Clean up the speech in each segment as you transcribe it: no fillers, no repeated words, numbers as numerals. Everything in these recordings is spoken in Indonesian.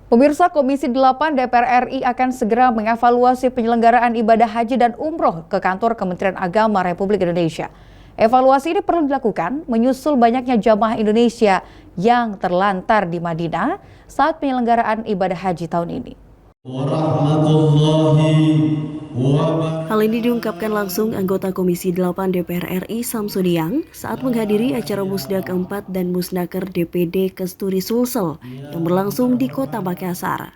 Pemirsa, Komisi 8 DPR RI akan segera mengevaluasi penyelenggaraan ibadah haji dan umroh ke kantor Kementerian Agama Republik Indonesia. Evaluasi ini perlu dilakukan menyusul banyaknya jamaah Indonesia yang terlantar di Madinah saat penyelenggaraan ibadah haji tahun ini. Hal ini diungkapkan langsung anggota Komisi 8 DPR RI Samsudiang saat menghadiri acara Musda keempat dan Musnaker DPD Kesturi Sulsel yang berlangsung di Kota Makassar.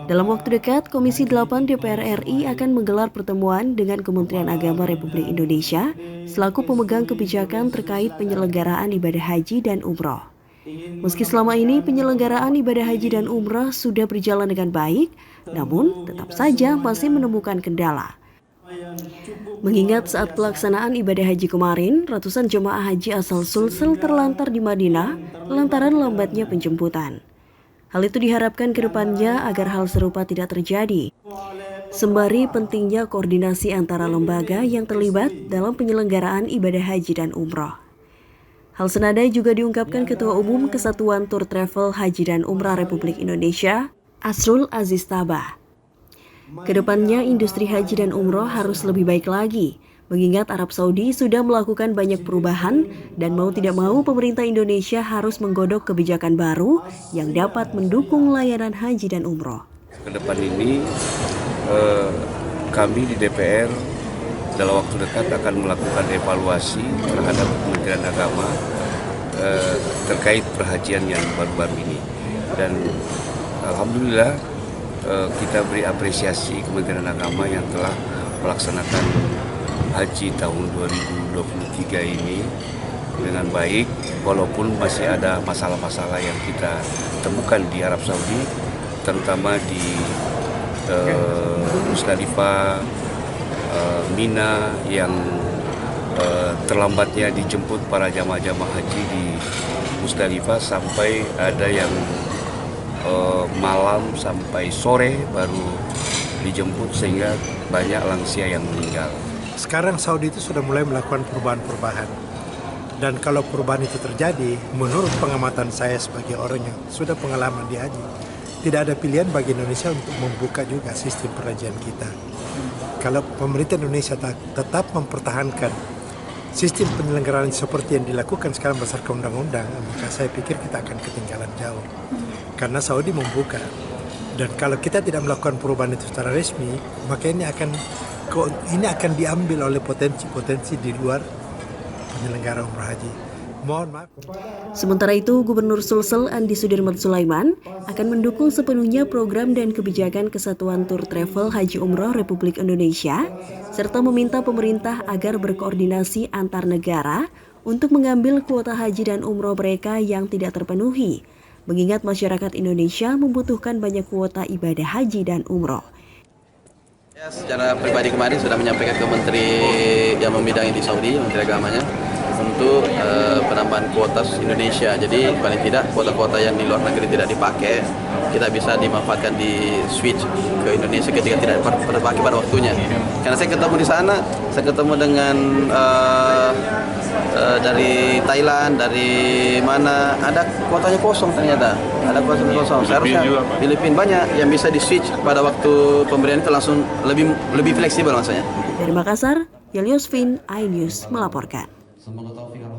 Dalam waktu dekat, Komisi 8 DPR RI akan menggelar pertemuan dengan Kementerian Agama Republik Indonesia selaku pemegang kebijakan terkait penyelenggaraan ibadah haji dan umroh. Meski selama ini penyelenggaraan ibadah haji dan umrah sudah berjalan dengan baik, namun tetap saja masih menemukan kendala. Mengingat saat pelaksanaan ibadah haji kemarin, ratusan jemaah haji asal Sulsel terlantar di Madinah lantaran lambatnya penjemputan. Hal itu diharapkan ke depannya agar hal serupa tidak terjadi. Sembari pentingnya koordinasi antara lembaga yang terlibat dalam penyelenggaraan ibadah haji dan umrah. Hal senada juga diungkapkan Ketua Umum Kesatuan Tour Travel Haji dan Umrah Republik Indonesia, Asrul Aziz Tabah. Kedepannya industri haji dan umroh harus lebih baik lagi, mengingat Arab Saudi sudah melakukan banyak perubahan dan mau tidak mau pemerintah Indonesia harus menggodok kebijakan baru yang dapat mendukung layanan haji dan umroh. Kedepan ini kami di DPR dalam waktu dekat akan melakukan evaluasi terhadap Kementerian Agama terkait perhajian yang baru-baru ini. Dan alhamdulillah kita beri apresiasi Kementerian Agama yang telah melaksanakan haji tahun 2023 ini dengan baik, walaupun masih ada masalah-masalah yang kita temukan di Arab Saudi, terutama di Musdalifah, Mina yang terlambatnya dijemput para jamaah-jamaah haji di Musdalifah sampai ada yang malam sampai sore baru dijemput sehingga banyak lansia yang meninggal. Sekarang Saudi itu sudah mulai melakukan perubahan-perubahan dan kalau perubahan itu terjadi, menurut pengamatan saya sebagai orang yang sudah pengalaman di haji, tidak ada pilihan bagi Indonesia untuk membuka juga sistem perhajian kita. Kalau pemerintah Indonesia tetap mempertahankan sistem penyelenggaraan seperti yang dilakukan sekarang berdasarkan undang-undang, maka saya pikir kita akan ketinggalan jauh. Karena Saudi membuka, dan kalau kita tidak melakukan perubahan itu secara resmi, maka ini akan diambil oleh potensi-potensi di luar penyelenggara umrah haji. Mohon maaf. Sementara itu, Gubernur Sulsel Andi Sudirman Sulaiman akan mendukung sepenuhnya program dan kebijakan Kesatuan Tour Travel Haji Umroh Republik Indonesia, serta meminta pemerintah agar berkoordinasi antar negara untuk mengambil kuota haji dan umroh mereka yang tidak terpenuhi, mengingat masyarakat Indonesia membutuhkan banyak kuota ibadah haji dan umroh. Ya, secara pribadi kemarin sudah menyampaikan ke Menteri yang membidangi di Saudi, Menteri Agamanya, untuk penambahan kuota Indonesia. Jadi paling tidak kuota-kuota yang di luar negeri tidak dipakai, kita bisa dimanfaatkan di switch ke Indonesia ketika tidak terpakai pada waktunya. Karena saya ketemu di sana, saya ketemu dengan dari Thailand, dari mana, ada kuotanya kosong ternyata. Ada kuotanya kosong. Seharusnya Filipina banyak yang bisa di switch pada waktu pemberian itu langsung lebih fleksibel maksudnya. Dari Makassar, Yelios Fin, iNews melaporkan.